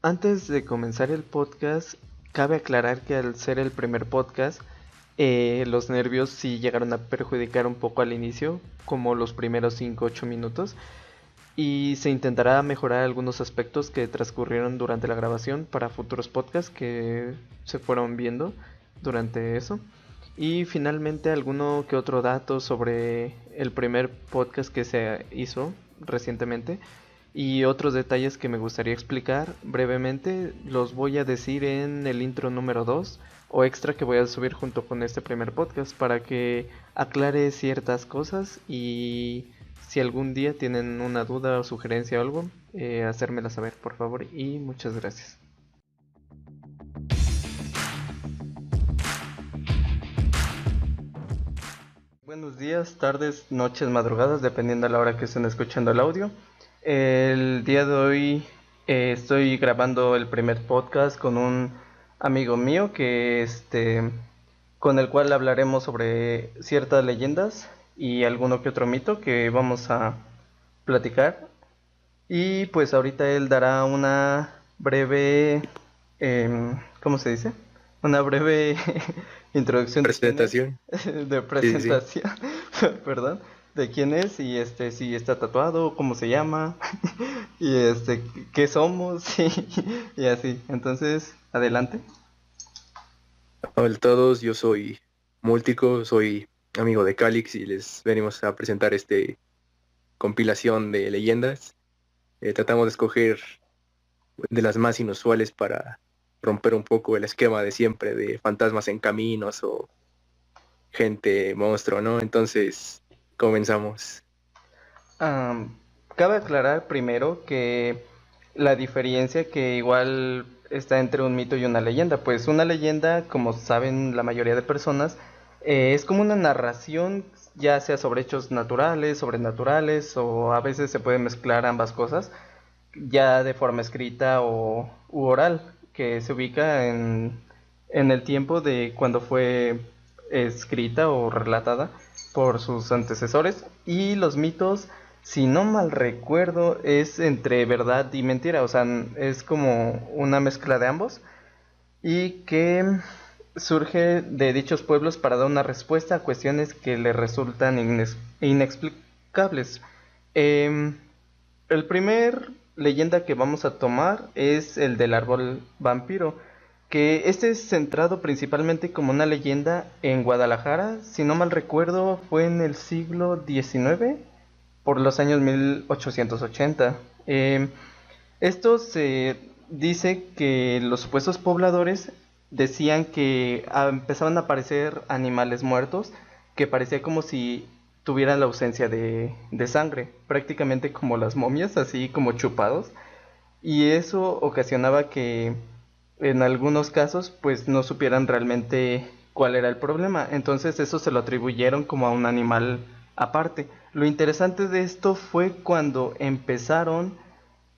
Antes de comenzar el podcast, cabe aclarar que al ser el primer podcast, los nervios sí llegaron a perjudicar un poco al inicio, como los primeros 5 u 8 minutos, y se intentará mejorar algunos aspectos que transcurrieron durante la grabación para futuros podcasts que se fueron viendo durante eso. Y finalmente alguno que otro dato sobre el primer podcast que se hizo recientemente y otros detalles que me gustaría explicar brevemente los voy a decir en el intro número 2 o extra que voy a subir junto con este primer podcast para que aclare ciertas cosas y si algún día tienen una duda o sugerencia o algo, hacérmela saber por favor y muchas gracias. Buenos días, tardes, noches, madrugadas, dependiendo a la hora que estén escuchando el audio. El día de hoy estoy grabando el primer podcast con un amigo mío con el cual hablaremos sobre ciertas leyendas y alguno que otro mito que vamos a platicar. Y pues ahorita él dará una breve, ¿cómo se dice? Una breve introducción de quién es, Presentación. de Sí, sí, sí. presentación, perdón, de quién es y si está tatuado, cómo se llama y qué somos y así. Entonces, adelante. Hola a todos, yo soy Múltico, soy amigo de Calix y les venimos a presentar compilación de leyendas. Tratamos de escoger de las más inusuales para romper un poco el esquema de siempre de fantasmas en caminos o gente monstruo, ¿no? Entonces, comenzamos. Am, Cabe aclarar primero que la diferencia que igual está entre un mito y una leyenda. Pues una leyenda, como saben la mayoría de personas, es como una narración, ya sea sobre hechos naturales, sobrenaturales, o a veces se puede mezclar ambas cosas, ya de forma escrita o u oral, que se ubica en el tiempo de cuando fue escrita o relatada por sus antecesores. Y los mitos, si no mal recuerdo, es entre verdad y mentira, o sea, es como una mezcla de ambos y que surge de dichos pueblos para dar una respuesta a cuestiones que le resultan inexplicables. Eh, el primer leyenda que vamos a tomar es el del árbol vampiro, que este es centrado principalmente como una leyenda en Guadalajara, si no mal recuerdo fue en el siglo XIX, por los años 1880. Esto se dice que los supuestos pobladores decían que empezaban a aparecer animales muertos que parecía como si tuvieran la ausencia de sangre, prácticamente como las momias, así como chupados, y eso ocasionaba que en algunos casos pues no supieran realmente cuál era el problema, entonces eso se lo atribuyeron como a un animal aparte. Lo interesante de esto fue cuando empezaron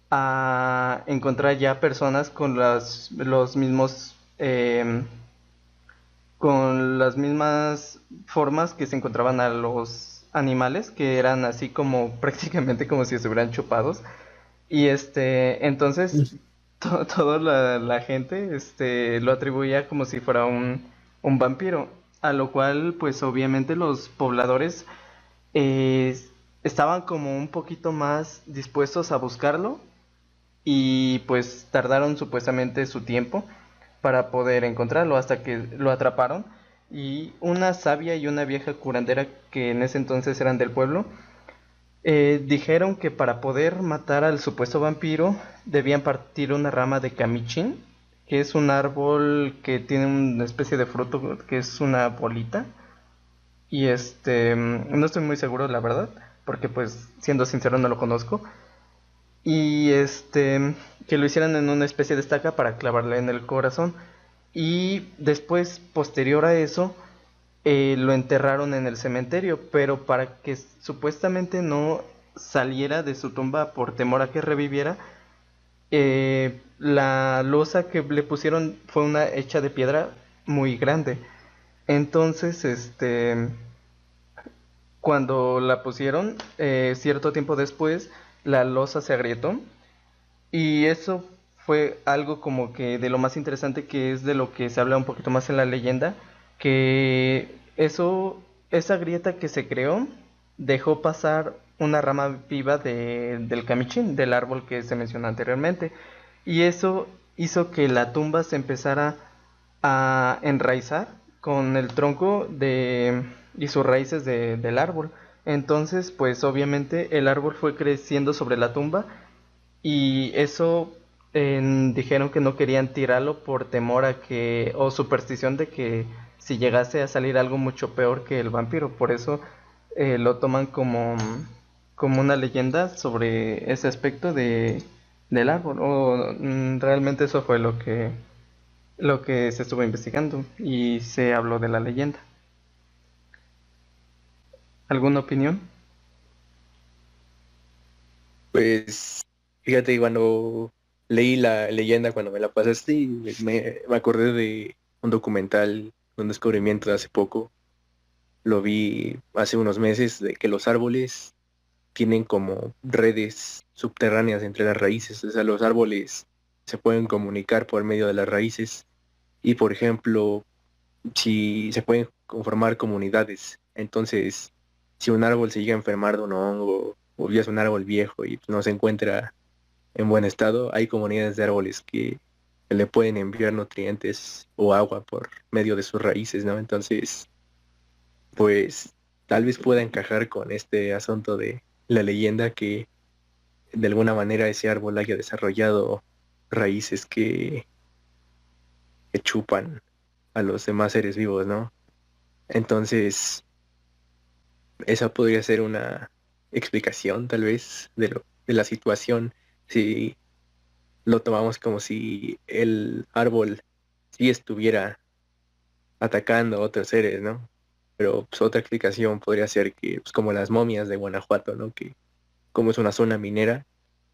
a encontrar ya personas con los mismos con las mismas formas que se encontraban a los animales, que eran así como prácticamente como si estuvieran chupados. Y entonces toda la gente lo atribuía como si fuera un vampiro, a lo cual pues obviamente los pobladores eh, estaban como un poquito más dispuestos a buscarlo y pues tardaron supuestamente su tiempo para poder encontrarlo hasta que lo atraparon y una sabia y una vieja curandera que en ese entonces eran del pueblo dijeron que para poder matar al supuesto vampiro debían partir una rama de camichín, que es un árbol que tiene una especie de fruto que es una bolita y no estoy muy seguro la verdad porque pues siendo sincero no lo conozco y que lo hicieran en una especie de estaca para clavarle en el corazón y después posterior a eso lo enterraron en el cementerio, pero para que supuestamente no saliera de su tumba por temor a que reviviera, la losa que le pusieron fue una hecha de piedra muy grande. Entonces, cuando la pusieron, cierto tiempo después, la losa se agrietó y eso fue algo como que de lo más interesante, que es de lo que se habla un poquito más en la leyenda, que esa grieta que se creó dejó pasar una rama viva del camichín, del árbol que se mencionó anteriormente, y eso hizo que la tumba se empezara a enraizar con el tronco y sus raíces del árbol. Entonces, pues obviamente el árbol fue creciendo sobre la tumba, y eso dijeron que no querían tirarlo por temor a que, o superstición de que si llegase a salir algo mucho peor que el vampiro. Por eso lo toman como una leyenda sobre ese aspecto del árbol. O realmente eso fue lo que se estuvo investigando y se habló de la leyenda. ¿Alguna opinión? Pues fíjate, cuando leí la leyenda, cuando me la pasaste, y me acordé de un documental, un descubrimiento de hace poco. Lo vi hace unos meses, de que los árboles tienen como redes subterráneas entre las raíces. O sea, los árboles se pueden comunicar por medio de las raíces. Y por ejemplo, si se pueden conformar comunidades. Entonces, si un árbol se llega a enfermar de un hongo, o ya es un árbol viejo y no se encuentra en buen estado, hay comunidades de árboles que le pueden enviar nutrientes o agua por medio de sus raíces, ¿no? Entonces, pues tal vez pueda encajar con este asunto de la leyenda, que de alguna manera ese árbol haya desarrollado raíces que chupan a los demás seres vivos, ¿no? Entonces, esa podría ser una explicación tal vez de la situación, si lo tomamos como si el árbol sí estuviera atacando a otros seres, ¿no? Pero pues, otra explicación podría ser que, pues, como las momias de Guanajuato, ¿no? Que como es una zona minera,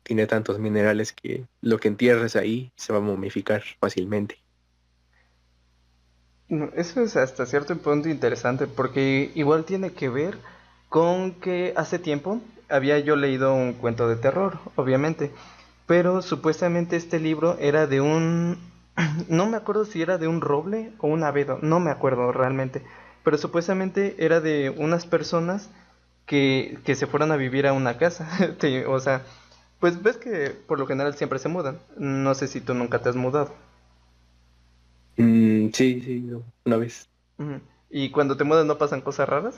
tiene tantos minerales que lo que entierres ahí se va a momificar fácilmente. No, eso es hasta cierto punto interesante, porque igual tiene que ver con que hace tiempo había yo leído un cuento de terror, obviamente, pero supuestamente este libro era de no me acuerdo si era de un roble o un abeto, no me acuerdo realmente, pero supuestamente era de unas personas que se fueron a vivir a una casa. Sí, o sea, pues ves que por lo general siempre se mudan, no sé si tú nunca te has mudado. Sí, sí, una vez. Ujú. Y cuando te mudas no pasan cosas raras.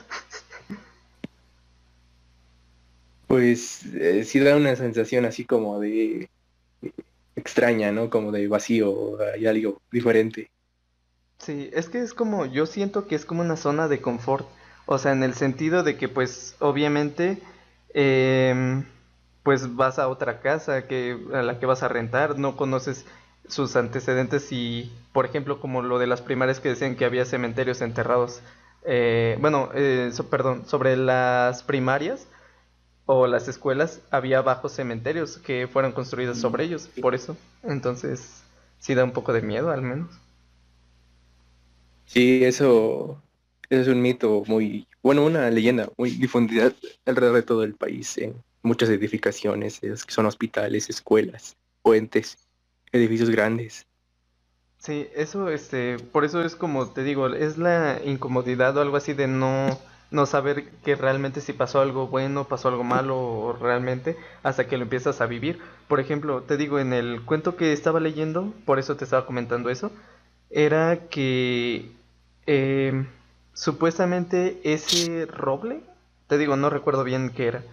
Pues sí da una sensación así como de extraña, ¿no? Como de vacío, hay algo diferente. Sí, es que es como, yo siento que es como una zona de confort, o sea, en el sentido de que pues obviamente em, pues vas a otra casa a la que vas a rentar, no conoces sus antecedentes y, por ejemplo, como lo de las primarias que decían que había cementerios enterrados, bueno, perdón, sobre las primarias o las escuelas había bajos cementerios que fueron construidos sobre ellos, por eso, entonces sí da un poco de miedo al menos. Sí, eso es un mito muy, bueno, una leyenda muy difundida alrededor de todo el país, en muchas edificaciones, que son hospitales, escuelas, puentes, edificios grandes. Sí, eso, por eso es como te digo, es la incomodidad o algo así de no saber que realmente si pasó algo bueno, pasó algo malo o realmente hasta que lo empiezas a vivir. Por ejemplo, te digo, en el cuento que estaba leyendo, por eso te estaba comentando eso, era que em, supuestamente ese roble, te digo, no recuerdo bien qué era,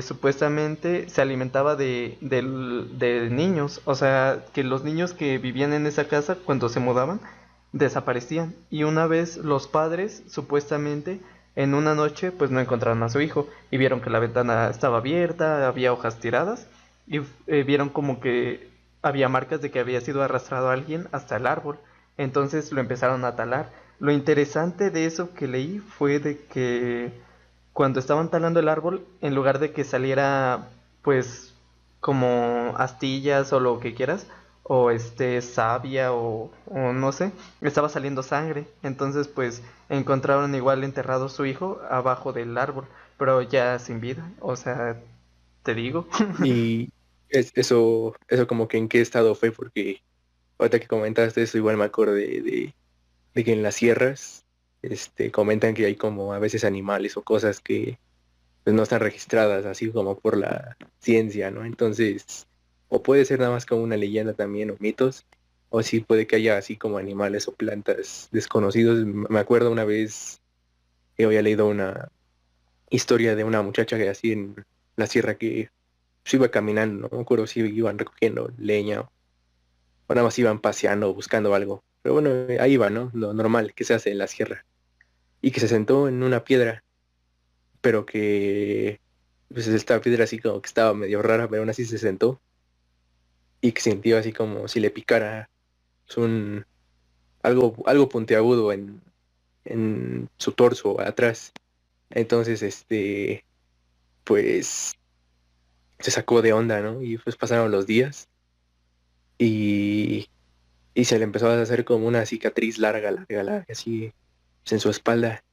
supuestamente se alimentaba de niños, o sea, que los niños que vivían en esa casa cuando se mudaban desaparecían, y una vez los padres supuestamente en una noche pues no encontraron a su hijo y vieron que la ventana estaba abierta, había hojas tiradas y vieron como que había marcas de que había sido arrastrado alguien hasta el árbol. Entonces lo empezaron a talar. Lo interesante de eso que leí fue de que cuando estaban talando el árbol, en lugar de que saliera pues como astillas o lo que quieras, o savia o no sé, estaba saliendo sangre. Entonces pues encontraron igual enterrado su hijo abajo del árbol, pero ya sin vida. O sea, te digo. Eso como que en qué estado fue, porque ahorita que comentaste eso, igual me acordé de que en las sierras, comentan que hay como a veces animales o cosas que pues, no están registradas, así como por la ciencia, ¿no? Entonces, o puede ser nada más como una leyenda también, o mitos, o sí puede que haya así como animales o plantas desconocidos. Me acuerdo una vez que había leído una historia de una muchacha que así en la sierra que se iba caminando, no me acuerdo si iban recogiendo leña o nada más iban paseando o buscando algo. Pero bueno, ahí va, ¿no? Lo normal que se hace en la sierra. Y que se sentó en una piedra, pero que pues esta piedra así como que estaba medio rara, pero aún así se sentó y que sintió así como si le picara un algo puntiagudo en su torso atrás. Entonces, pues se sacó de onda, ¿no? Y pues pasaron los días y, y se le empezó a hacer como una cicatriz larga, larga, larga, así pues, en su espalda.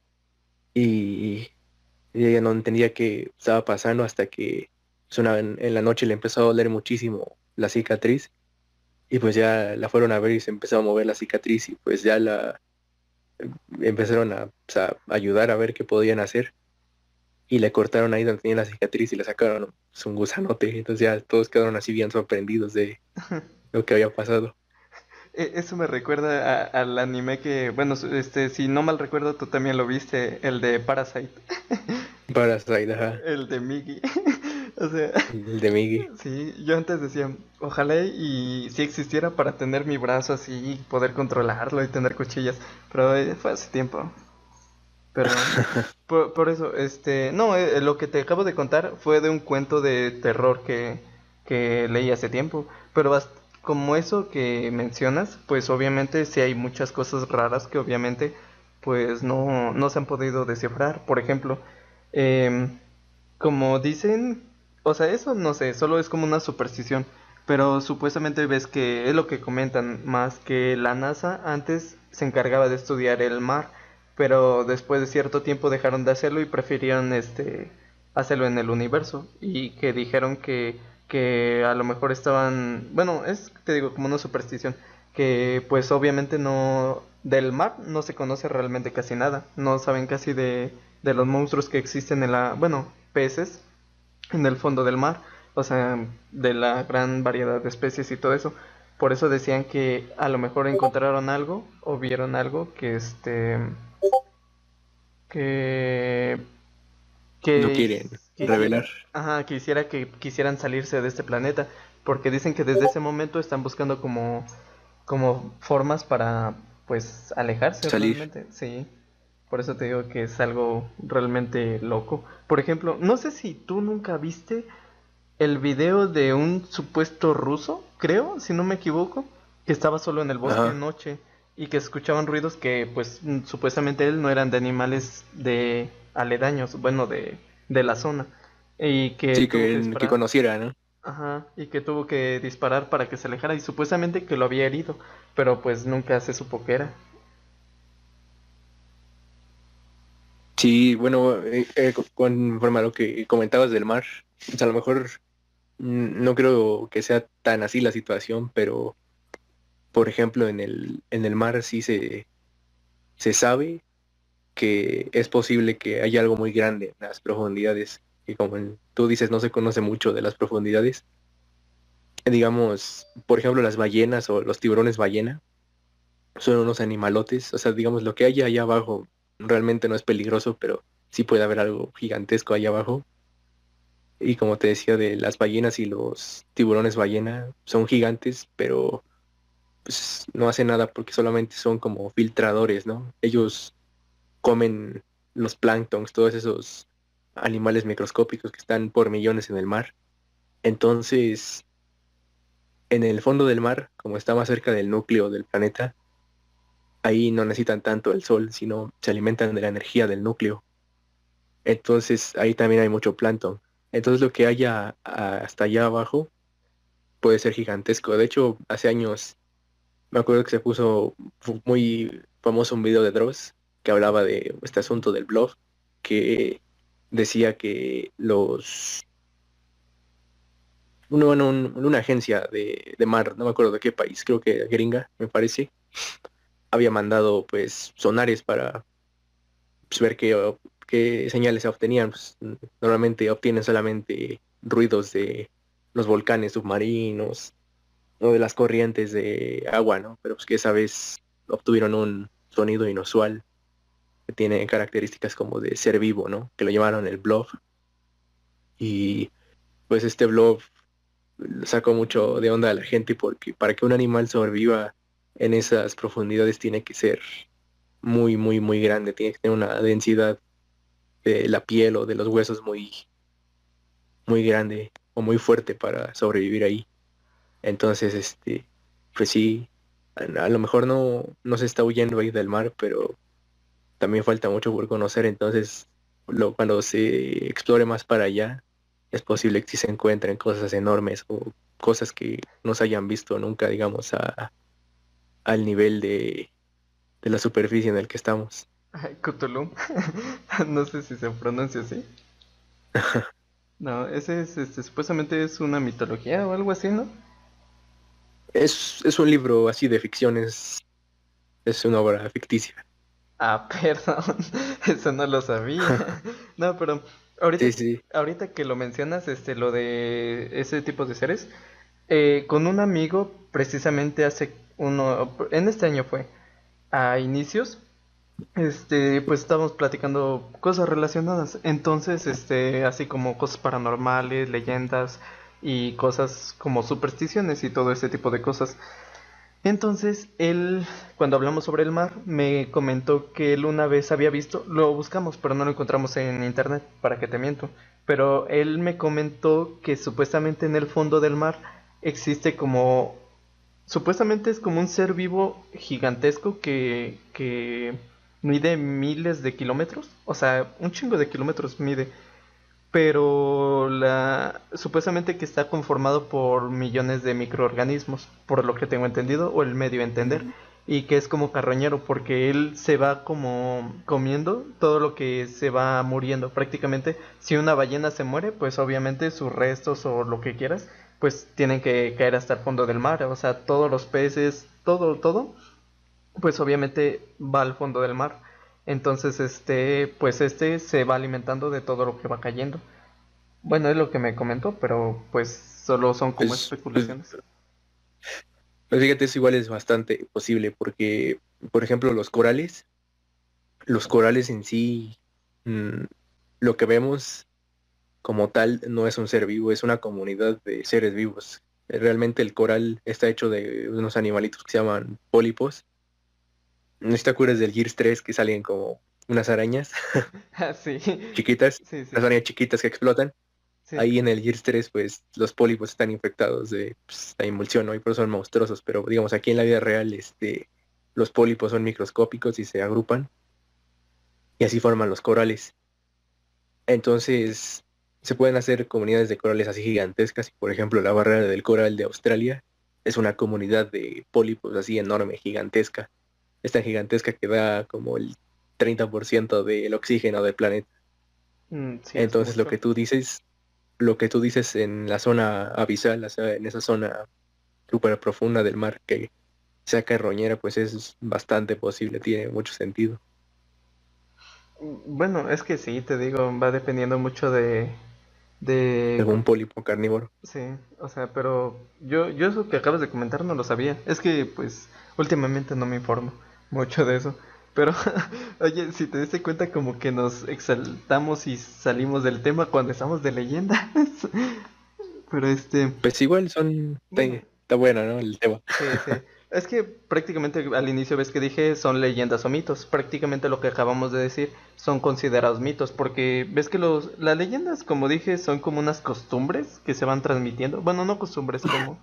Y, y ella no entendía qué estaba pasando hasta que pues, en la noche le empezó a doler muchísimo la cicatriz y pues ya la fueron a ver y se empezó a mover la cicatriz y pues ya la empezaron a, pues, a ayudar a ver qué podían hacer y le cortaron ahí donde tenía la cicatriz y le sacaron pues, un gusanote. Entonces ya todos quedaron así bien sorprendidos de lo que había pasado. Eso me recuerda al anime que, bueno, si no mal recuerdo, tú también lo viste, el de Parasite, Parasite, ajá, el de Migi. O sea, el de Miggy. sí, yo antes decía, ojalá y si existiera para tener mi brazo así y poder controlarlo y tener cuchillas, pero fue hace tiempo. Pero por eso, no, lo que te acabo de contar fue de un cuento de terror que leí hace tiempo. Pero como eso que mencionas, pues obviamente sí hay muchas cosas raras que obviamente pues no se han podido descifrar. Por ejemplo, em, como dicen, o sea, eso no sé, solo es como una superstición. Pero supuestamente ves que es lo que comentan, más que la NASA antes se encargaba de estudiar el mar, pero después de cierto tiempo dejaron de hacerlo y prefirieron hacerlo en el universo y que dijeron que a lo mejor estaban, bueno, es te digo como una superstición, que pues obviamente no del mar no se conoce realmente casi nada, no saben casi de los monstruos que existen en la, bueno, peces en el fondo del mar, o sea, de la gran variedad de especies y todo eso. Por eso decían que a lo mejor encontraron algo o vieron algo que No que quieren que, revelar. ajá, que quisieran salirse de este planeta, porque dicen que desde ese momento están buscando como formas para pues alejarse Salir. realmente, sí. Por eso te digo que es algo realmente loco. Por ejemplo, no sé si tú nunca viste el video de un supuesto ruso, creo, si no me equivoco, que estaba solo en el bosque de Ajá. noche y que escuchaban ruidos que, pues, supuestamente él no eran de animales de aledaños, bueno, de la zona, y que Sí, tuvo que que disparar, conociera, ¿no? ajá, y que tuvo que disparar para que se alejara y supuestamente que lo había herido, pero pues nunca se supo qué era. Sí, bueno, conforme a lo que comentabas del mar, pues a lo mejor no creo que sea tan así la situación, pero por ejemplo en el mar sí se sabe que es posible que haya algo muy grande en las profundidades, y como tú dices, no se conoce mucho de las profundidades. Digamos, por ejemplo, las ballenas o los tiburones ballena son unos animalotes, o sea, digamos, lo que hay allá abajo realmente no es peligroso, pero sí puede haber algo gigantesco allá abajo. Y como te decía, de las ballenas y los tiburones ballena son gigantes, pero pues no hacen nada porque solamente son como filtradores, ¿no? Ellos comen los planctons, todos esos animales microscópicos que están por millones en el mar. Entonces, en el fondo del mar, como está más cerca del núcleo del planeta, ahí no necesitan tanto el sol, sino se alimentan de la energía del núcleo. Entonces, ahí también hay mucho plancton. Entonces, lo que haya hasta allá abajo puede ser gigantesco. De hecho, hace años me acuerdo que se puso muy famoso un video de Dross que hablaba de este asunto del blog, que decía que una agencia de mar, no me acuerdo de qué país, creo que gringa, me parece, había mandado pues sonares para pues, ver qué señales se obtenían. Pues, normalmente obtienen solamente ruidos de los volcanes submarinos o de las corrientes de agua, ¿no? Pero pues que esa vez obtuvieron un sonido inusual que tiene características como de ser vivo, ¿no? Que lo llamaron el blob. Y pues este blob sacó mucho de onda a la gente porque para que un animal sobreviva en esas profundidades tiene que ser muy, muy, muy grande, tiene que tener una densidad de la piel o de los huesos muy, muy grande o muy fuerte para sobrevivir ahí. Entonces, pues sí, a lo mejor no se está huyendo ahí del mar, pero también falta mucho por conocer. Entonces, cuando se explore más para allá, es posible que sí se encuentren cosas enormes o cosas que no se hayan visto nunca, digamos, al nivel de la superficie en el que estamos. Cthulhu. No sé si se pronuncia así. No, ese es, supuestamente es una mitología o algo así, ¿no? Es un libro así de ficción, es una obra ficticia. Ah, perdón, eso no lo sabía. No, pero ahorita, Sí, sí. ahorita que lo mencionas, lo de ese tipo de seres, con un amigo, precisamente en este año fue, a inicios, pues estábamos platicando cosas relacionadas. Entonces, así como cosas paranormales, leyendas y cosas como supersticiones y todo ese tipo de cosas. Entonces, él, cuando hablamos sobre el mar, me comentó que él una vez había visto, lo buscamos, pero no lo encontramos en internet, para que te miento. Pero él me comentó que supuestamente en el fondo del mar existe como, supuestamente es como un ser vivo gigantesco que mide miles de kilómetros, o sea, un chingo de kilómetros mide, pero supuestamente que está conformado por millones de microorganismos, por lo que tengo entendido, o el medio entender, y que es como carroñero, porque él se va como comiendo todo lo que se va muriendo. Prácticamente, si una ballena se muere, pues obviamente sus restos o lo que quieras, pues tienen que caer hasta el fondo del mar, o sea, todos los peces, todo, pues obviamente va al fondo del mar. Entonces, pues se va alimentando de todo lo que va cayendo. Bueno, es lo que me comentó, pero pues solo son como Pues, especulaciones. pues fíjate, eso igual es bastante posible porque, por ejemplo, los corales en sí, mm, lo que vemos como tal no es un ser vivo, es una comunidad de seres vivos. Realmente el coral está hecho de unos animalitos que se llaman pólipos. No sé si te acuerdas del Gears 3 que salen como unas arañas Ah, sí, chiquitas, sí, sí, unas arañas chiquitas que explotan. sí. Ahí en el Gears 3, pues los pólipos están infectados de pues, la emulsión, ¿no? Y por eso son monstruosos. Pero digamos, aquí en la vida real, los pólipos son microscópicos y se agrupan y así forman los corales. Entonces, se pueden hacer comunidades de corales así gigantescas. Por ejemplo, la barrera del coral de Australia es una comunidad de pólipos así enorme, gigantesca. Es tan gigantesca que da como el 30% del oxígeno del planeta. Sí, es Entonces, mucho. lo que tú dices en la zona abisal, o sea, en esa zona súper profunda del mar que sea carroñera, pues es bastante posible, tiene mucho sentido. Bueno, es que sí, te digo, va dependiendo mucho de, Algún pólipo carnívoro. sí, o sea, pero yo eso que acabas de comentar no lo sabía. Es que, pues, últimamente no me informo mucho de eso. Pero, oye, si te diste cuenta como que nos exaltamos y salimos del tema cuando estamos de leyendas. Pero Pues igual está, bueno, está bueno, ¿no? El tema. sí, sí. Es que prácticamente al inicio ves que dije son leyendas o mitos. Prácticamente lo que acabamos de decir son considerados mitos. Porque ves que las leyendas, como dije, son como unas costumbres que se van transmitiendo. Bueno, no costumbres, como...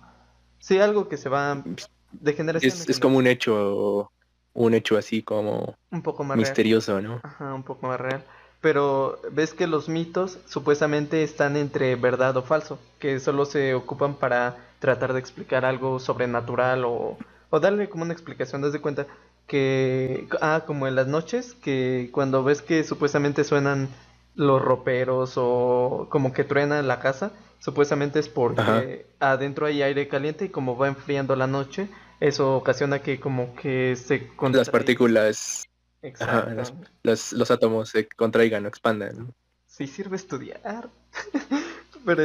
Sí, algo que se va de generación en Es como generación. un hecho así como Un poco más real. misterioso, ¿no? Ajá, un poco más real. Pero ves que los mitos supuestamente están entre verdad o falso, que solo se ocupan para tratar de explicar algo sobrenatural o darle como una explicación. Das de cuenta que, como en las noches, que cuando ves que supuestamente suenan los roperos o como que truena la casa, Supuestamente es Ajá. porque adentro hay aire caliente y como va enfriando la noche, eso ocasiona que como que se Las contraiga. partículas, ajá, Exacto. los átomos se contraigan o expandan, ¿no? Sí sirve estudiar. Pero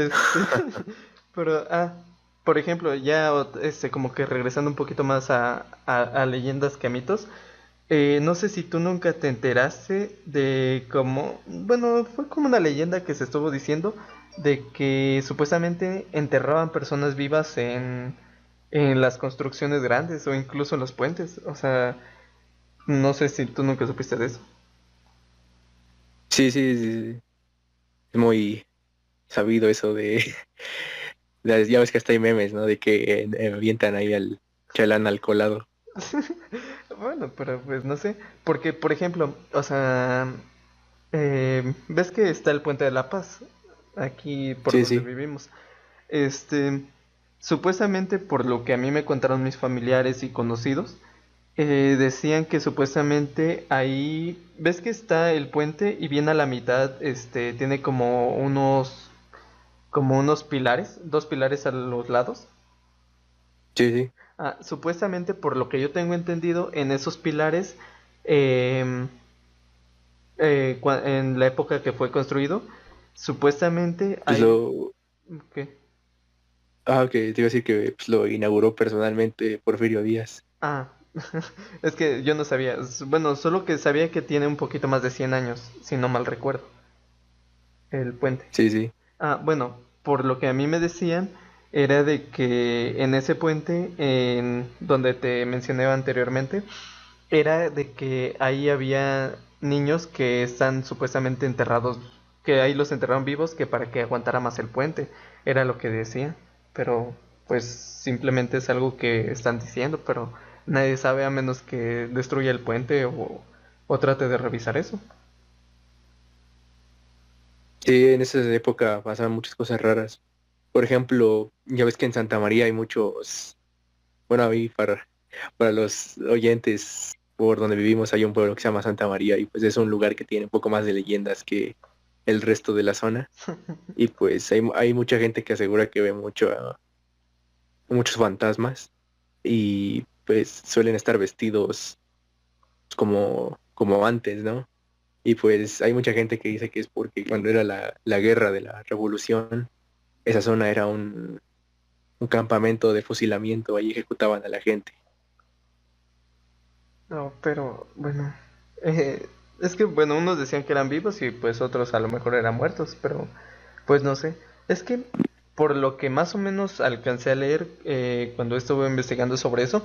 pero por ejemplo, ya como que regresando un poquito más a leyendas que a mitos, no sé si tú nunca te enteraste de cómo, bueno, fue como una leyenda que se estuvo diciendo de que supuestamente enterraban personas vivas en las construcciones grandes o incluso en los puentes. O sea, no sé si tú nunca supiste de eso. Sí, sí, sí, sí. Es muy sabido eso de, ya ves que hasta hay memes, ¿no? De que avientan ahí al chalán al colado. Bueno, pero pues no sé, porque por ejemplo, o sea, ves que está el Puente de la Paz aquí por Sí, donde sí. vivimos. Este, supuestamente por lo que a mí me contaron mis familiares y conocidos, decían que supuestamente ahí, ves que está el puente y bien a la mitad, tiene como unos pilares, dos pilares a los lados. Sí, sí. Supuestamente por lo que yo tengo entendido, en esos pilares, em, en la época que fue construido, supuestamente Pues hay... ¿Qué? ok, te iba a decir que pues, lo inauguró personalmente Porfirio Díaz. Ah, es que yo no sabía. Bueno, solo que sabía que tiene un poquito más de 100 años, si no mal recuerdo, el puente. Sí, sí. Bueno, por lo que a mí me decían, era de que en ese puente, en donde te mencioné anteriormente, era de que ahí había niños que están supuestamente enterrados, que ahí los enterraron vivos, que para que aguantara más el puente, era lo que decía. Pero pues simplemente es algo que están diciendo, pero nadie sabe a menos que destruya el puente o trate de revisar eso. Sí, en esa época pasaban muchas cosas raras. Por ejemplo, ya ves que en Santa María hay muchos, bueno, ahí para los oyentes por donde vivimos hay un pueblo que se llama Santa María y pues es un lugar que tiene un poco más de leyendas que el resto de la zona. Y pues hay mucha gente que asegura que ve muchos fantasmas y pues suelen estar vestidos como antes, ¿no? Y pues hay mucha gente que dice que es porque cuando era la guerra de la revolución, esa zona era un campamento de fusilamiento, ahí ejecutaban a la gente. No, pero bueno, eh, es que bueno, unos decían que eran vivos y pues otros a lo mejor eran muertos, pero pues no sé. Es que por lo que más o menos alcancé a leer cuando estuve investigando sobre eso,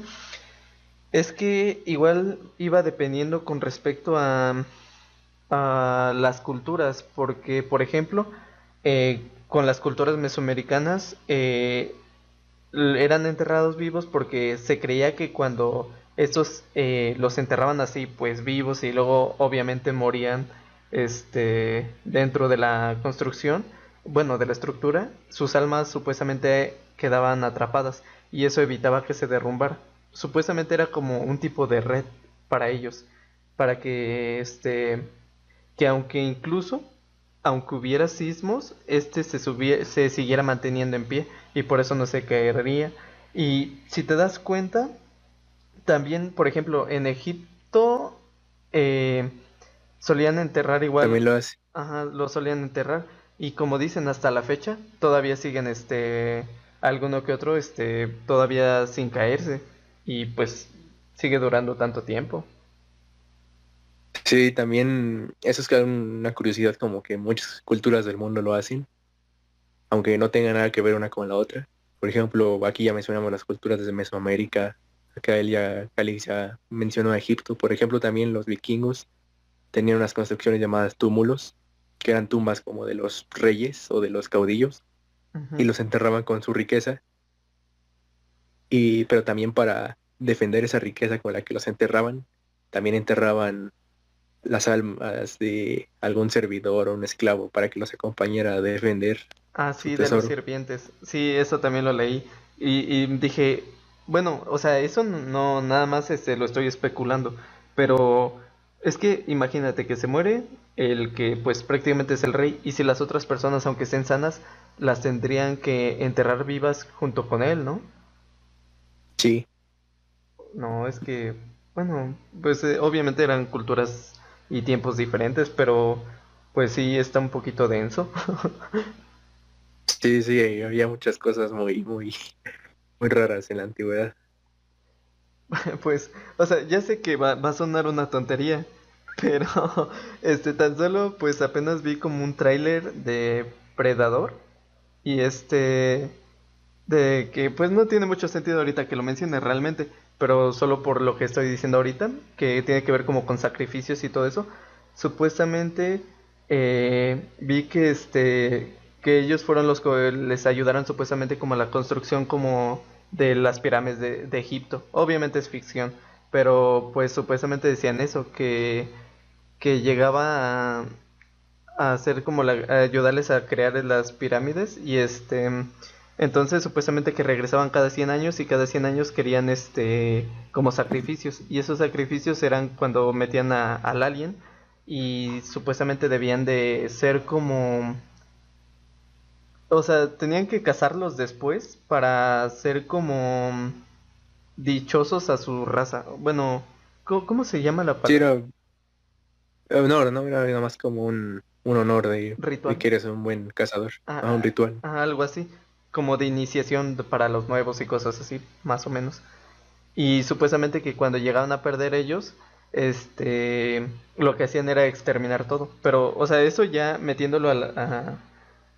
es que igual iba dependiendo con respecto a las culturas, porque por ejemplo, con las culturas mesoamericanas eran enterrados vivos porque se creía que cuando estos los enterraban así, pues vivos y luego obviamente morían dentro de la construcción, bueno, de la estructura, sus almas supuestamente quedaban atrapadas y eso evitaba que se derrumbara. Supuestamente era como un tipo de red para ellos, para que que aunque incluso aunque hubiera sismos, se siguiera manteniendo en pie y por eso no se caería. Y si te das cuenta, también, por ejemplo, en Egipto eh, solían enterrar igual, También lo hace. ajá, lo solían enterrar y como dicen hasta la fecha, todavía siguen alguno que otro todavía sin caerse y pues sigue durando tanto tiempo. Sí, también eso es una curiosidad como que muchas culturas del mundo lo hacen, aunque no tenga nada que ver una con la otra. Por ejemplo, aquí ya mencionamos las culturas de Mesoamérica, acá Cali ya mencionó a Egipto. Por ejemplo, también los vikingos tenían unas construcciones llamadas túmulos, que eran tumbas como de los reyes o de los caudillos, y Ujú. los enterraban con su riqueza, pero también para defender esa riqueza con la que los enterraban, también enterraban las almas de algún servidor o un esclavo para que los acompañara a defender Ah, su sí, de los tesoro. sirvientes. Sí, eso también lo leí. Y dije, bueno, o sea, eso no nada más lo estoy especulando. Pero es que imagínate que se muere el que pues prácticamente es el rey. Y si las otras personas, aunque estén sanas, las tendrían que enterrar vivas junto con él, ¿no? Sí, No, es que, bueno, pues obviamente eran culturas y tiempos diferentes, pero pues sí está un poquito denso. sí, sí, había muchas cosas muy raras en la antigüedad. Pues, o sea, ya sé que va a sonar una tontería, pero tan solo pues apenas vi como un tráiler de Predador y de que pues no tiene mucho sentido ahorita que lo mencione realmente, pero solo por lo que estoy diciendo ahorita, que tiene que ver como con sacrificios y todo eso, supuestamente vi que que ellos fueron los que les ayudaron supuestamente como a la construcción como de las pirámides de Egipto. Obviamente es ficción, pero pues supuestamente decían eso, que llegaba a hacer como a ayudarles a crear las pirámides y entonces supuestamente que regresaban cada 100 años y cada 100 años querían como sacrificios y esos sacrificios eran cuando metían al alien y supuestamente debían de ser como, o sea, tenían que cazarlos después para ser como dichosos a su raza. Bueno, ¿cómo se llama la Sí, palabra? era honor, ¿no? Era nada más como un honor de Ritual. que eres un buen cazador, a un Ah, ritual. algo así, como de iniciación para los nuevos y cosas así, más o menos. Y supuestamente que cuando llegaban a perder ellos, lo que hacían era exterminar todo. Pero, o sea, eso ya metiéndolo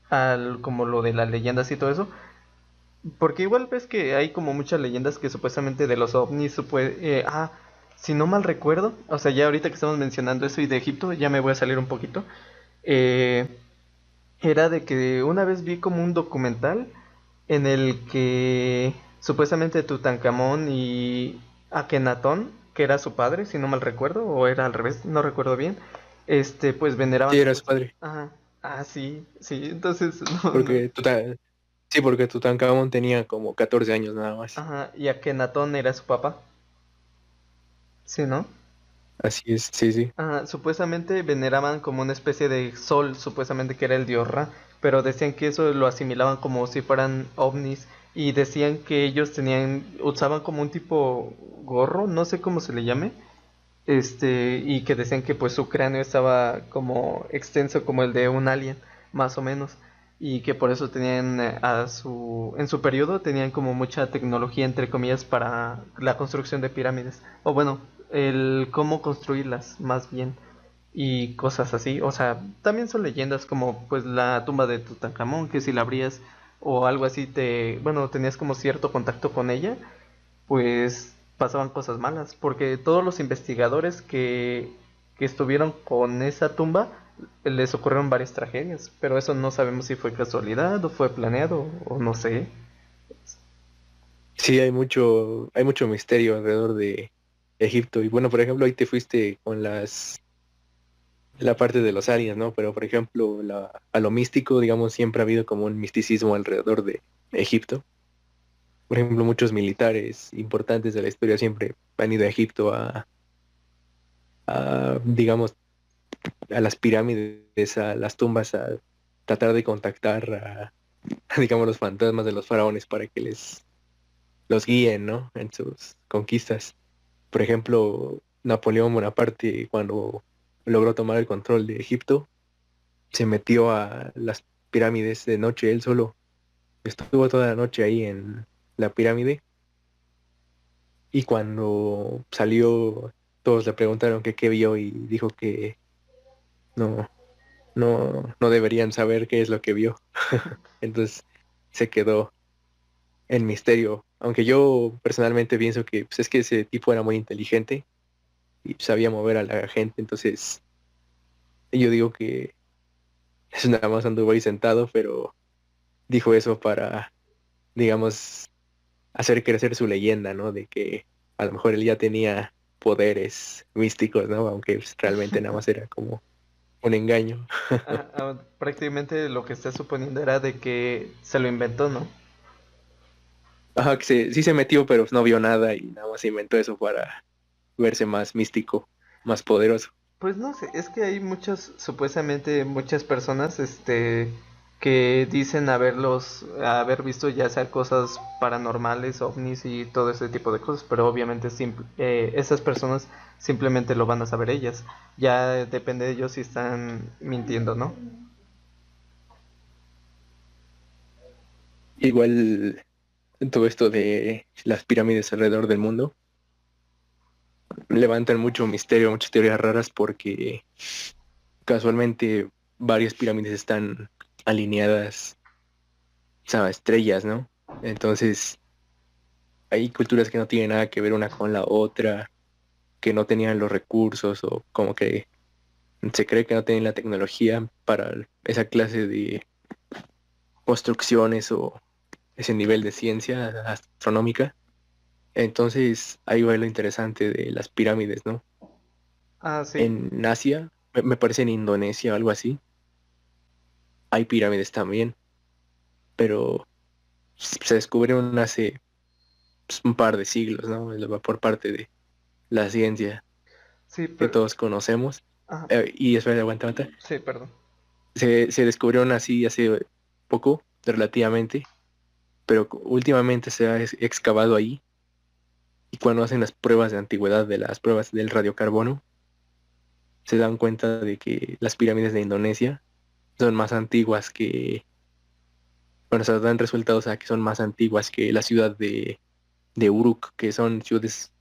al como lo de las leyendas y todo eso, porque igual ves que hay como muchas leyendas que supuestamente de los ovnis, si no mal recuerdo, o sea, ya ahorita que estamos mencionando eso y de Egipto, ya me voy a salir un poquito. Eh, Era de que una vez vi como un documental en el que supuestamente Tutankamón y Akenatón, que era su padre, si no mal recuerdo, o era al revés, no recuerdo bien, pues veneraban Sí, era su supuestamente. padre. Ajá, sí, sí, entonces, no, no. Porque sí, porque Tutankamón tenía como 14 años nada más. Ajá, y Akenatón era su papá, sí, ¿no? Así es, sí, sí. Supuestamente veneraban como una especie de sol, supuestamente que era el dios Ra, pero decían que eso lo asimilaban como si fueran ovnis y decían que ellos usaban como un tipo gorro, no sé cómo se le llame, y que decían que pues su cráneo estaba como extenso como el de un alien, más o menos, y que por eso tenían en su periodo tenían como mucha tecnología entre comillas para la construcción de pirámides, o bueno, el cómo construirlas más bien y cosas así, o sea, también son leyendas como pues la tumba de Tutankamón, que si la abrías o algo así bueno, tenías como cierto contacto con ella, pues pasaban cosas malas, porque todos los investigadores que estuvieron con esa tumba les ocurrieron varias tragedias, pero eso no sabemos si fue casualidad o fue planeado o no sé. Sí, hay mucho misterio alrededor de Egipto. Y bueno, por ejemplo, ahí te fuiste con la parte de los aliens, ¿no? Pero por ejemplo, a lo místico, digamos, siempre ha habido como un misticismo alrededor de Egipto. Por ejemplo, muchos militares importantes de la historia siempre han ido a Egipto digamos, a las pirámides, a las tumbas, a tratar de contactar digamos, los fantasmas de los faraones para que los guíen, ¿no? En sus conquistas. Por ejemplo, Napoleón Bonaparte, cuando logró tomar el control de Egipto, se metió a las pirámides de noche él solo. Estuvo toda la noche ahí en la pirámide y cuando salió todos le preguntaron que qué vio y dijo que no, no deberían saber qué es lo que vio. Entonces se quedó en misterio. Aunque yo personalmente pienso que pues, es que ese tipo era muy inteligente y sabía mover a la gente, entonces yo digo que es nada más anduvo ahí sentado, pero dijo eso para, digamos, hacer crecer su leyenda, ¿no? De que a lo mejor él ya tenía poderes místicos, ¿no? Aunque pues, realmente nada más era como un engaño. Prácticamente lo que está suponiendo era de que se lo inventó, ¿no? Ajá, que sí se metió, pero no vio nada y nada más inventó eso para verse más místico, más poderoso. Pues no sé, es que hay muchas, supuestamente muchas personas, que dicen haber visto ya sea cosas paranormales, ovnis y todo ese tipo de cosas, pero obviamente esas personas simplemente lo van a saber ellas. Ya depende de ellos si están mintiendo, ¿no? Igual todo esto de las pirámides alrededor del mundo levantan mucho misterio, muchas teorías raras porque casualmente varias pirámides están alineadas, o sea, estrellas, ¿no? Entonces hay culturas que no tienen nada que ver una con la otra, que no tenían los recursos o como que se cree que no tienen la tecnología para esa clase de construcciones o ese nivel de ciencia astronómica. Entonces ahí va lo interesante de las pirámides, ¿no? Ah, sí. En Asia, me parece en Indonesia o algo así, hay pirámides también, pero se descubrieron hace pues, un par de siglos, ¿no? Por parte de la ciencia Sí, que pero... todos conocemos. Ajá. Y espera, aguanta, aguanta. Sí, perdón. Se descubrieron así hace poco, relativamente, pero últimamente se ha excavado ahí y cuando hacen las pruebas de antigüedad de las pruebas del radiocarbono, se dan cuenta de que las pirámides de Indonesia son más antiguas que, bueno, se dan resultados a que son más antiguas que la ciudad de Uruk, que son ciudades,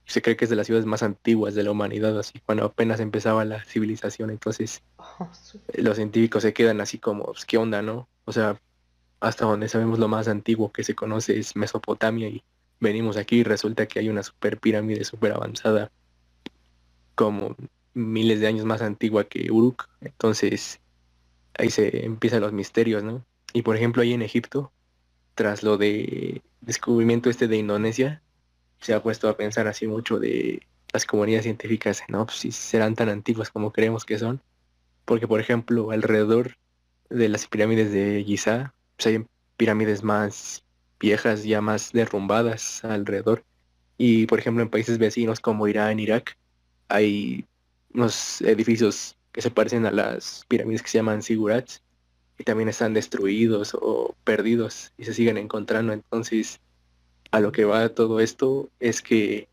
se cree que es de las ciudades más antiguas de la humanidad, así cuando apenas empezaba la civilización. Entonces Oh, sí. los científicos se quedan así como, pues, ¿qué onda, no? O sea, hasta donde sabemos lo más antiguo que se conoce es Mesopotamia y venimos aquí y resulta que hay una super pirámide super avanzada como miles de años más antigua que Uruk. Entonces ahí se empiezan los misterios, ¿no? Y por ejemplo ahí en Egipto, tras lo de descubrimiento este de Indonesia, se ha puesto a pensar así mucho de las comunidades científicas, ¿no? Pues si serán tan antiguas como creemos que son, porque por ejemplo alrededor de las pirámides de Giza, pues hay pirámides más viejas, ya más derrumbadas alrededor. Y por ejemplo en países vecinos como Irán, Irak, hay unos edificios que se parecen a las pirámides que se llaman zigurats y también están destruidos o perdidos y se siguen encontrando. Entonces, a lo que va todo esto es que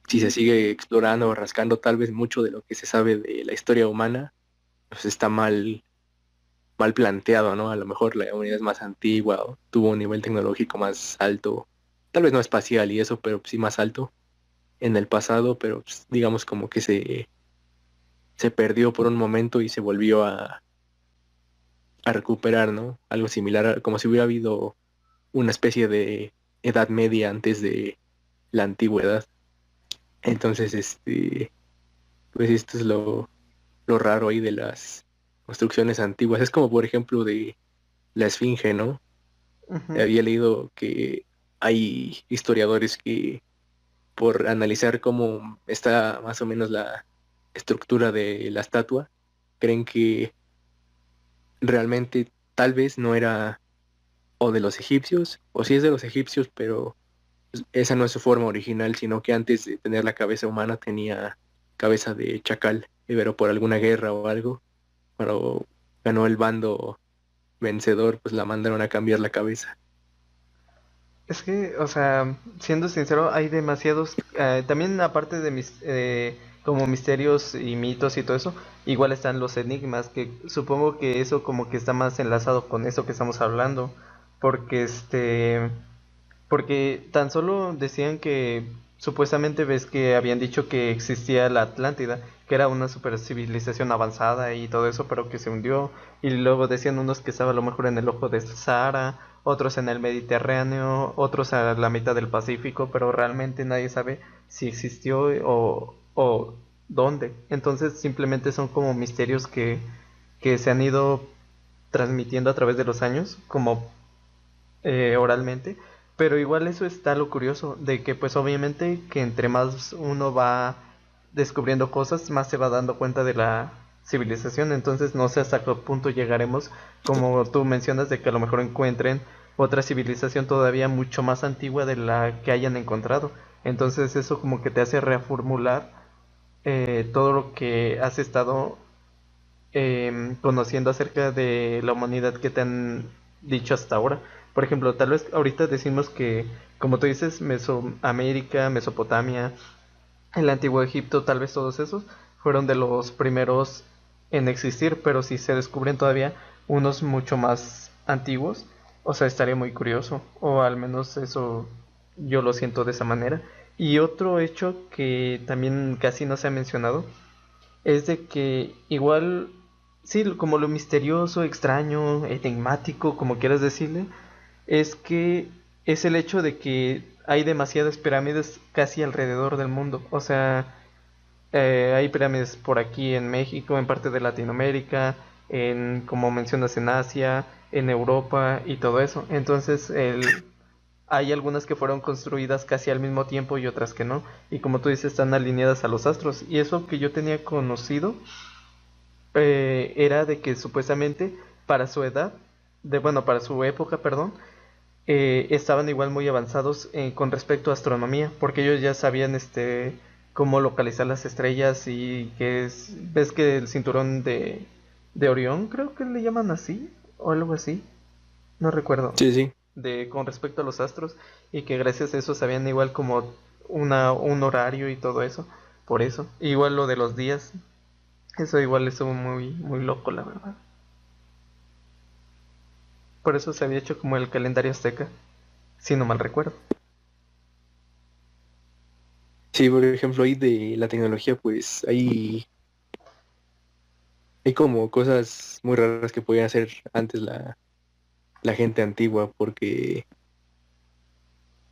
si se sigue explorando o rascando tal vez mucho de lo que se sabe de la historia humana, pues está mal planteado, ¿no? A lo mejor la humanidad es más antigua o tuvo un nivel tecnológico más alto, tal vez no espacial y eso, pero sí más alto en el pasado, pero pues, digamos como que se perdió por un momento y se volvió a recuperar, ¿no? Algo similar, como si hubiera habido una especie de edad media antes de la antigüedad. Entonces, pues esto es lo raro ahí de las construcciones antiguas. Es como, por ejemplo, de la Esfinge, ¿no? Ujú. Había leído que hay historiadores que por analizar cómo está más o menos la estructura de la estatua, creen que realmente tal vez no era o de los egipcios, o sí es de los egipcios, pero pues, esa no es su forma original, sino que antes de tener la cabeza humana tenía cabeza de chacal, pero por alguna guerra o algo, cuando ganó el bando vencedor, pues la mandaron a cambiar la cabeza. Es que, o sea, siendo sincero, hay demasiados, también aparte de como misterios y mitos y todo eso, igual están los enigmas, que supongo que eso como que está más enlazado con eso que estamos hablando, porque porque tan solo decían que supuestamente ves que habían dicho que existía la Atlántida, que era una super civilización avanzada y todo eso, pero que se hundió. Y luego decían unos que estaba a lo mejor en el ojo de Sahara, otros en el Mediterráneo, otros a la mitad del Pacífico, pero realmente nadie sabe si existió o dónde. Entonces simplemente son como misterios que se han ido transmitiendo a través de los años, como oralmente, pero igual eso está lo curioso, de que pues obviamente que entre más uno va descubriendo cosas, más se va dando cuenta de la civilización, entonces no sé hasta qué punto llegaremos, como tú mencionas, de que a lo mejor encuentren otra civilización todavía mucho más antigua de la que hayan encontrado, entonces eso como que te hace reformular todo lo que has estado conociendo acerca de la humanidad que te han dicho hasta ahora. Por ejemplo, tal vez ahorita decimos que, como tú dices, Mesoamérica, Mesopotamia, el antiguo Egipto, tal vez todos esos fueron de los primeros en existir, pero si se descubren todavía unos mucho más antiguos, o sea, estaría muy curioso, o al menos eso yo lo siento de esa manera. Y otro hecho que también casi no se ha mencionado es de que igual, sí, como lo misterioso, extraño, enigmático, como quieras decirle, es que es el hecho de que hay demasiadas pirámides casi alrededor del mundo. O sea, hay pirámides por aquí en México, en parte de Latinoamérica, en, como mencionas, en Asia, en Europa y todo eso. Entonces, hay algunas que fueron construidas casi al mismo tiempo y otras que no. Y como tú dices, están alineadas a los astros. Y eso que yo tenía conocido era de que supuestamente para su edad, bueno, para su época, perdón, estaban igual muy avanzados con respecto a astronomía, porque ellos ya sabían cómo localizar las estrellas y que ves que el cinturón de Orión, creo que le llaman así, o algo así, no recuerdo, Sí, sí. con respecto a los astros, y que gracias a eso sabían igual como un horario y todo eso, por eso. Igual lo de los días, eso igual estuvo muy loco, la verdad. Por eso se había hecho como el calendario azteca, si no mal recuerdo. Sí, por ejemplo, ahí de la tecnología, pues hay como cosas muy raras que podían hacer antes la gente antigua, porque,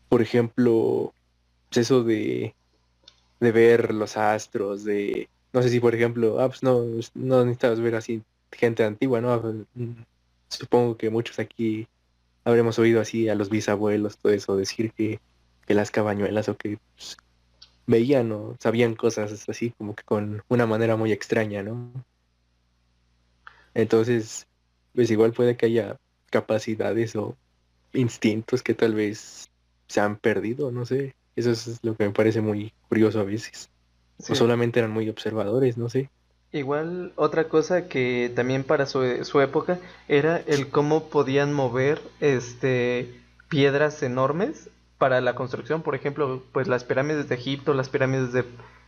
por ejemplo, pues eso de ver los astros, no sé si, por ejemplo, pues no necesitabas ver así gente antigua, ¿no? Supongo que muchos aquí habremos oído así a los bisabuelos, todo eso, decir que las cabañuelas o que pues, veían o sabían cosas así como que con una manera muy extraña, ¿no? Entonces, pues igual puede que haya capacidades o instintos que tal vez se han perdido, no sé. Eso es lo que me parece muy curioso a veces. O Sí. solamente eran muy observadores, no sé. Igual otra cosa que también para su época era el cómo podían mover piedras enormes para la construcción. Por ejemplo, pues las pirámides de Egipto, las pirámides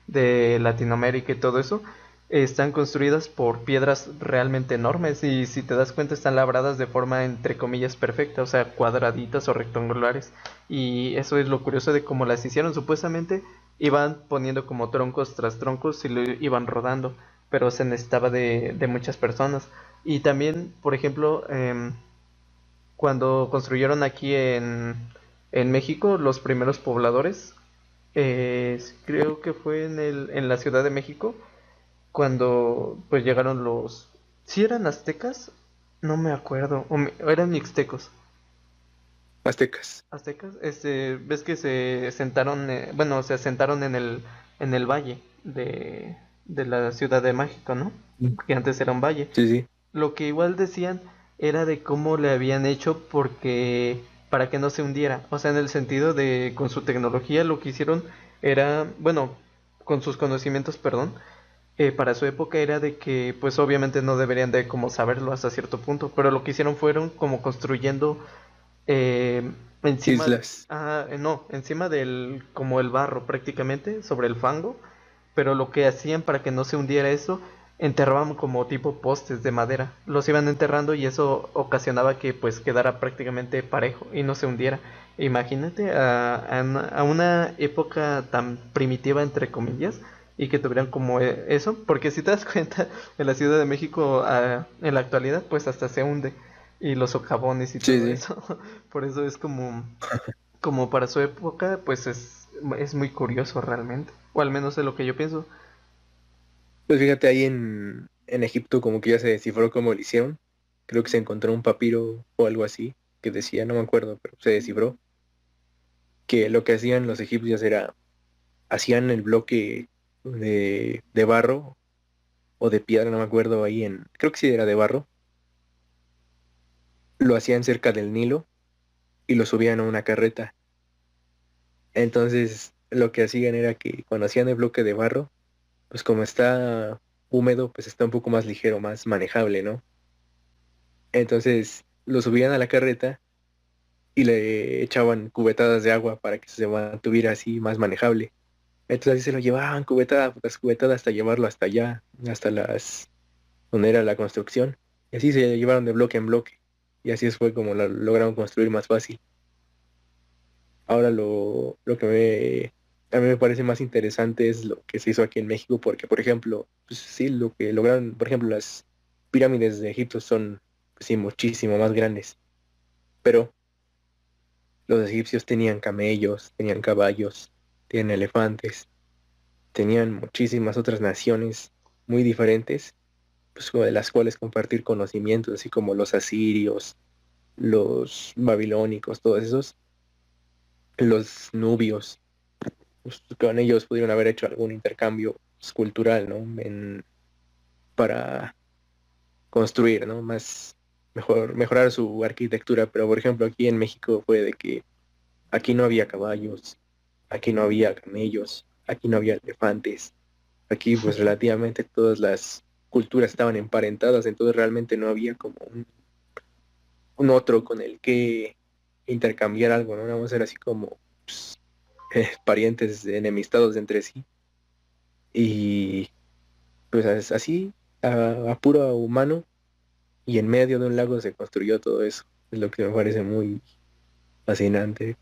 de Latinoamérica y todo eso están construidas por piedras realmente enormes y si te das cuenta están labradas de forma entre comillas perfecta, o sea, cuadraditas o rectangulares. Y eso es lo curioso de cómo las hicieron. Supuestamente iban poniendo como troncos tras troncos y lo iban rodando, pero se necesitaba de muchas personas. Y también, por ejemplo, cuando construyeron aquí en México, los primeros pobladores, creo que fue en la Ciudad de México, cuando pues llegaron los... ¿Sí eran aztecas? No me acuerdo, o eran mixtecos. Aztecas. Aztecas, ves que se sentaron, bueno, se asentaron en el valle de la Ciudad de México, ¿no? Mm. Que antes era un valle. Sí, sí. Lo que igual decían era de cómo le habían hecho porque para que no se hundiera. O sea, en el sentido de con su tecnología lo que hicieron era, bueno, con sus conocimientos, perdón, para su época era de que pues obviamente no deberían de como saberlo hasta cierto punto, pero lo que hicieron fueron como construyendo encima, Islas. no, encima del, como el barro prácticamente, sobre el fango, pero lo que hacían para que no se hundiera eso, enterraban como tipo postes de madera, los iban enterrando y eso ocasionaba que pues quedara prácticamente parejo y no se hundiera. Imagínate a una época tan primitiva entre comillas y que tuvieran como eso, porque si te das cuenta en la Ciudad de México en la actualidad pues hasta se hunde y los socavones y Sí, todo sí. eso. Por eso es como para su época, pues es muy curioso realmente. O al menos es lo que yo pienso. Pues fíjate, ahí en Egipto como que ya se descifró cómo lo hicieron. Creo que se encontró un papiro o algo así que decía, no me acuerdo, pero se descifró que lo que hacían los egipcios era, hacían el bloque de barro o de piedra, no me acuerdo, creo que sí era de barro, lo hacían cerca del Nilo y lo subían a una carreta. Entonces lo que hacían era que cuando hacían el bloque de barro, pues como está húmedo, pues está un poco más ligero, más manejable, ¿no? Entonces lo subían a la carreta y le echaban cubetadas de agua para que se mantuviera así más manejable. Entonces así se lo llevaban cubetada tras cubetada hasta llevarlo hasta allá, hasta donde era la construcción. Y así se llevaron de bloque en bloque. Y así fue como lo lograron construir más fácil. Ahora lo que a mí me parece más interesante es lo que se hizo aquí en México, porque, por ejemplo, pues sí, lo que lograron, por ejemplo, las pirámides de Egipto son, pues sí, muchísimo más grandes, pero los egipcios tenían camellos, tenían caballos, tenían elefantes, tenían muchísimas otras naciones muy diferentes, pues como de las cuales compartir conocimientos, así como los asirios, los babilónicos, todos esos, los nubios. Pues, con ellos pudieron haber hecho algún intercambio pues, cultural, ¿no? Para construir, ¿no? Mejorar su arquitectura. Pero, por ejemplo, aquí en México fue de que aquí no había caballos, aquí no había camellos, aquí no había elefantes. Aquí, pues, relativamente todas las culturas estaban emparentadas, entonces realmente no había como un otro con el que intercambiar algo, ¿no? Vamos a ser así como pues, parientes enemistados entre sí. Y pues así, a puro humano, y en medio de un lago se construyó todo eso. Es lo que me parece muy fascinante,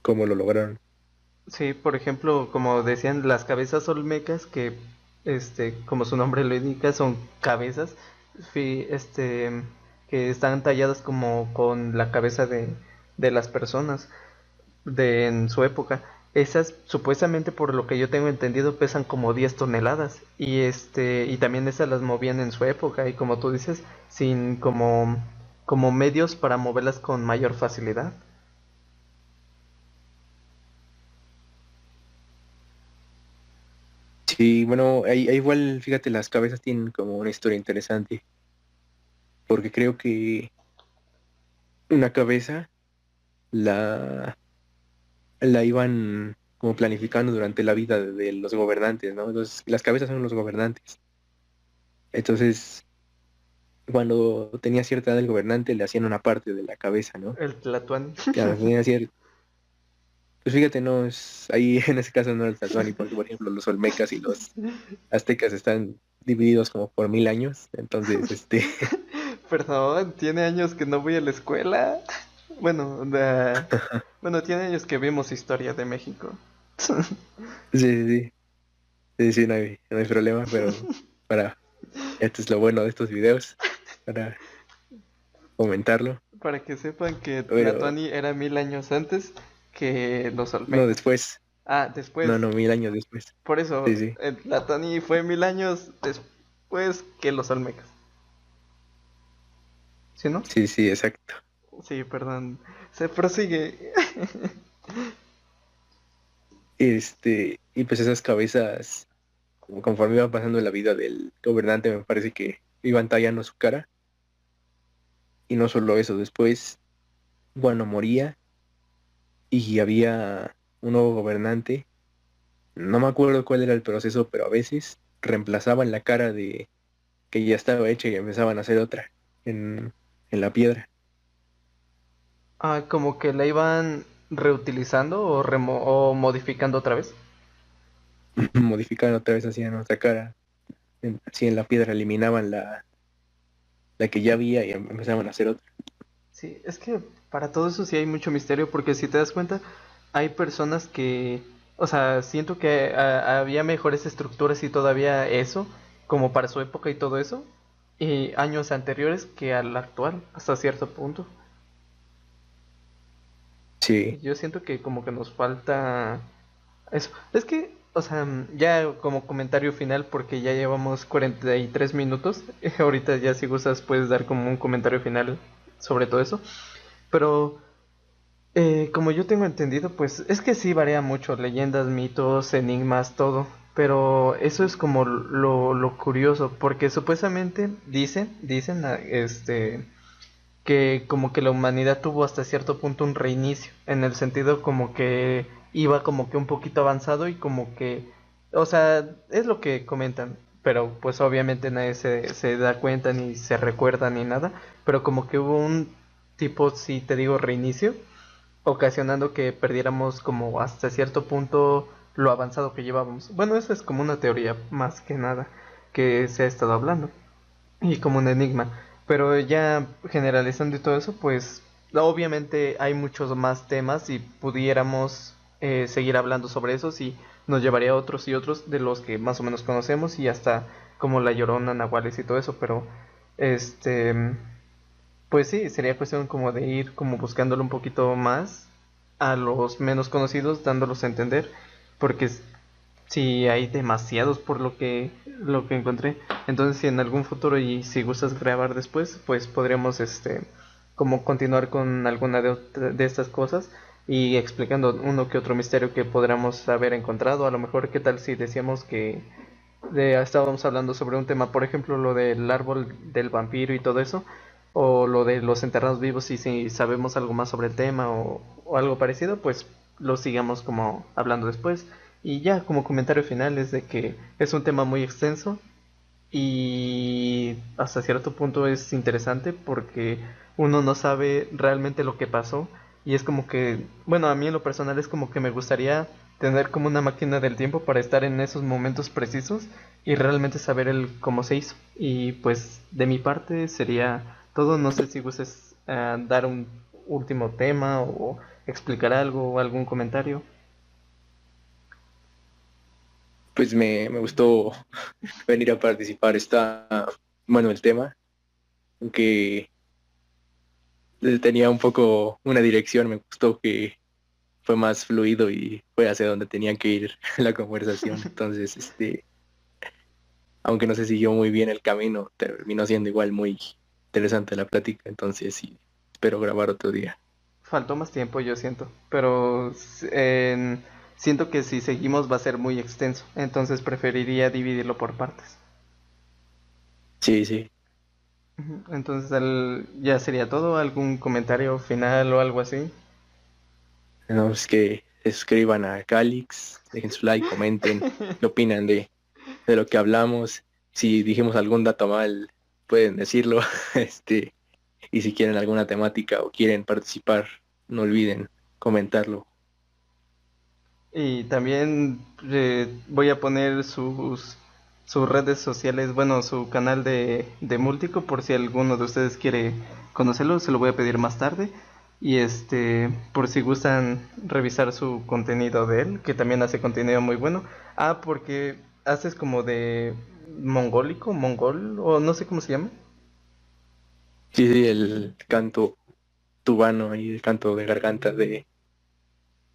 como lo lograron. Sí, por ejemplo, como decían, las cabezas olmecas, que, como su nombre lo indica, son cabezas, fi- este, que están talladas como con la cabeza de las personas en su época. Esas, supuestamente, por lo que yo tengo entendido, pesan como 10 toneladas. Y también esas las movían en su época. Y como tú dices, sin como medios para moverlas con mayor facilidad. Sí, bueno, ahí igual, fíjate, las cabezas tienen como una historia interesante, porque creo que una cabeza la, la iban como planificando durante la vida de los gobernantes, ¿no? Entonces, las cabezas son los gobernantes. Entonces, cuando tenía cierta edad el gobernante, le hacían una parte de la cabeza, ¿no? El Tlatuani. Ya tenía pues fíjate, no es, ahí en ese caso no era el Tlatoani, porque por ejemplo los olmecas y los aztecas están divididos como por 1000 años, entonces Perdón, tiene años que no voy a la escuela. Bueno, bueno, tiene años que vimos historia de México. sí, sí, sí, sí, sí, no hay problema, pero para, esto es lo bueno de estos videos, para comentarlo, Para que sepan que pero Tlatuani era 1000 años antes que los no Olmecas. después, Ah, no, después. 1000 años después, Por sí, eso, sí, el Tlatuani fue 1000 años después que los Olmecas. ¿Sí, no? sí, sí, exacto. Sí, perdón. Se prosigue. Y pues esas cabezas, conforme iba pasando la vida del gobernante, me parece que iban tallando su cara. Y no solo eso, después, bueno, moría y había un nuevo gobernante. No me acuerdo cuál era el proceso, pero a veces reemplazaban la cara de que ya estaba hecha y empezaban a hacer otra en la piedra. Ah, como que la iban reutilizando o modificando otra vez. Modificaban otra vez, hacían otra cara. Así en la piedra eliminaban la que ya había y empezaban a hacer otra. Sí, es que para todo eso sí hay mucho misterio, porque si te das cuenta, hay personas que, o sea, siento que había mejores estructuras y todavía eso, como para su época y todo eso, y años anteriores que al actual, hasta cierto punto. Sí, Y yo siento que como que nos falta eso. Es que, o sea, ya como comentario final, porque ya llevamos 43 minutos, ahorita ya si gustas puedes dar como un comentario final sobre todo eso, pero... como yo tengo entendido, pues es que sí varía mucho, leyendas, mitos, enigmas, todo. Pero eso es como lo curioso, porque supuestamente dicen, que como que la humanidad tuvo hasta cierto punto un reinicio, en el sentido como que iba como que un poquito avanzado y como que, o sea, es lo que comentan, pero pues obviamente nadie se da cuenta ni se recuerda ni nada, pero como que hubo un tipo, si te digo, reinicio, ocasionando que perdiéramos como hasta cierto punto lo avanzado que llevábamos. Bueno, eso es como una teoría más que nada que se ha estado hablando y como un enigma. Pero ya generalizando y todo eso, pues obviamente hay muchos más temas y pudiéramos seguir hablando sobre eso y nos llevaría a otros y otros de los que más o menos conocemos y hasta como La Llorona, Nahuales y todo eso, pero este pues sí, sería cuestión como de ir como buscándolo un poquito más a los menos conocidos, dándolos a entender, porque sí hay demasiados por lo que encontré. Entonces, si en algún futuro y si gustas grabar después, pues podríamos como continuar con alguna de estas cosas y explicando uno que otro misterio que podríamos haber encontrado. A lo mejor, ¿qué tal si decíamos que estábamos hablando sobre un tema, por ejemplo, lo del árbol del vampiro y todo eso, o lo de los enterrados vivos y si sabemos algo más sobre el tema o algo parecido, pues lo sigamos como hablando después. Y ya como comentario final es de que es un tema muy extenso y hasta cierto punto es interesante porque uno no sabe realmente lo que pasó y es como que, bueno, a mí en lo personal es como que me gustaría tener como una máquina del tiempo para estar en esos momentos precisos y realmente saber el cómo se hizo. Y pues de mi parte sería todo, no sé si gustes dar un último tema o explicar algo o algún comentario. Pues me gustó venir a participar. Está, bueno, el tema, aunque tenía un poco una dirección, me gustó que fue más fluido y fue hacia donde tenía que ir la conversación. Entonces, aunque no se siguió muy bien el camino, terminó siendo igual muy interesante la plática. Entonces, sí, espero grabar otro día. Faltó más tiempo, yo siento, pero siento que si seguimos va a ser muy extenso, entonces preferiría dividirlo por partes. Sí, sí. Ujú. Entonces ya sería todo, algún comentario final o algo así. No, es que se suscriban a Calix, dejen su like, comenten qué opinan de lo que hablamos. Si dijimos algún dato mal, pueden decirlo. Este, y si quieren alguna temática o quieren participar, no olviden comentarlo. Y también voy a poner sus redes sociales, bueno, su canal de Múltico, por si alguno de ustedes quiere conocerlo, se lo voy a pedir más tarde. Y por si gustan revisar su contenido de él, que también hace contenido muy bueno. Ah, porque haces como de mongólico, mongol, o no sé cómo se llama. Sí, sí, el canto tubano y el canto de garganta de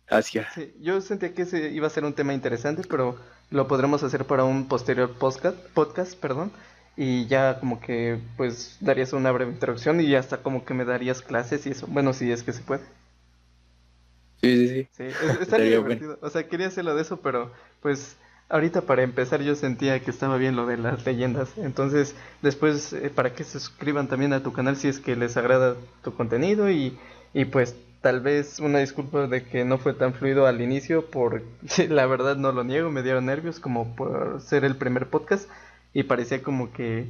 Asia. Sí, yo sentía que ese iba a ser un tema interesante, pero lo podremos hacer para un posterior podcast, perdón, y ya como que pues darías una breve introducción y hasta como que me darías clases y eso. Bueno, si es que se puede. Sí, sí, sí. Sí, estaría Estaría bueno. divertido. O sea, quería hacerlo de eso, pero pues ahorita para empezar yo sentía que estaba bien lo de las leyendas. Entonces, después para que se suscriban también a tu canal si es que les agrada tu contenido y pues tal vez una disculpa de que no fue tan fluido al inicio por la verdad no lo niego, me dieron nervios como por ser el primer podcast y parecía como que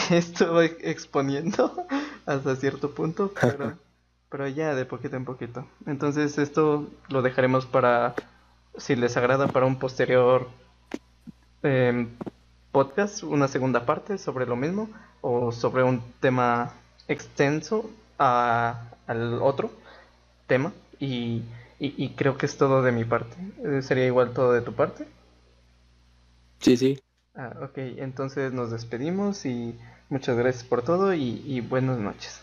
estuve exponiendo hasta cierto punto, pero ya de poquito en poquito. Entonces esto lo dejaremos para, si les agrada, para un posterior em, podcast, una segunda parte sobre lo mismo o sobre un tema extenso al otro tema. Y creo que es todo de mi parte. ¿Sería igual todo de tu parte? Sí, sí. Ah, ok, entonces nos despedimos y muchas gracias por todo y buenas noches.